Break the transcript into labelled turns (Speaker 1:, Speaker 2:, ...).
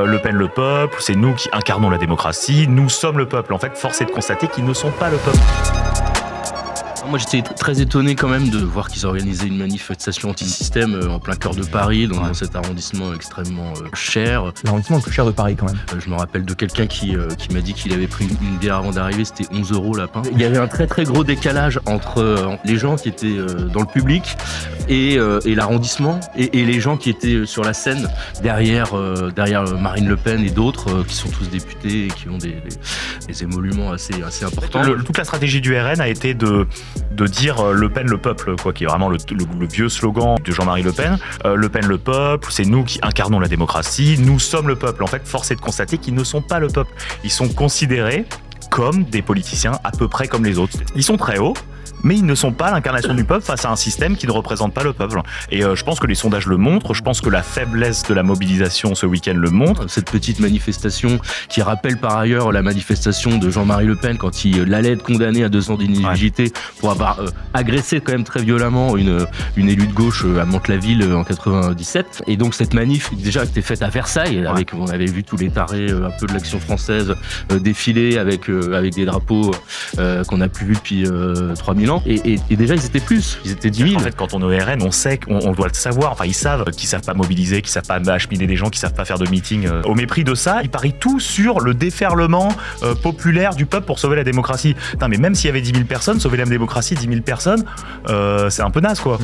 Speaker 1: Le Pen le peuple, c'est nous qui incarnons la démocratie, nous sommes le peuple. En fait, force est de constater qu'ils ne sont pas le peuple.
Speaker 2: Moi j'étais très étonné quand même de voir qu'ils organisaient une manifestation anti-système en plein cœur de Paris, dans cet arrondissement extrêmement cher.
Speaker 3: L'arrondissement le plus cher de Paris quand même.
Speaker 2: Je me rappelle de quelqu'un qui m'a dit qu'il avait pris une bière avant d'arriver, c'était 11 € la pinte. Il y avait un très très gros décalage entre les gens qui étaient dans le public et l'arrondissement et les gens qui étaient sur la scène derrière Marine Le Pen et d'autres qui sont tous députés et qui ont des émoluments assez importants.
Speaker 1: Toute la stratégie du RN a été de dire Le Pen le peuple, quoi, qui est vraiment le vieux slogan de Jean-Marie Le Pen. Le Pen le peuple, c'est nous qui incarnons la démocratie, nous sommes le peuple. En fait, force est de constater qu'ils ne sont pas le peuple. Ils sont considérés comme des politiciens à peu près comme les autres. Ils sont très hauts, mais ils ne sont pas l'incarnation du peuple face à un système qui ne représente pas le peuple. Et je pense que les sondages le montrent, je pense que la faiblesse de la mobilisation ce week-end le montre.
Speaker 2: Cette petite manifestation qui rappelle par ailleurs la manifestation de Jean-Marie Le Pen quand il allait être condamné à 2 ans d'inéligibilité pour avoir agressé quand même très violemment une élue de gauche à Mantes-la-Ville en 97. Et donc cette manif déjà était faite à Versailles, on avait vu tous les tarés un peu de l'Action française défiler avec des drapeaux qu'on n'a plus vus depuis 3000 ans. Et déjà ils étaient 10 000.
Speaker 1: En fait, quand on est au RN, on sait qu'on doit le savoir. Enfin, ils savent qu'ils savent pas mobiliser, qu'ils savent pas acheminer des gens, qu'ils savent pas faire de meeting. Au mépris de ça, ils parient tout sur le déferlement populaire du peuple pour sauver la démocratie. Putain, mais même s'il y avait 10 000 personnes, sauver la démocratie, 10 000 personnes, c'est un peu naze, quoi.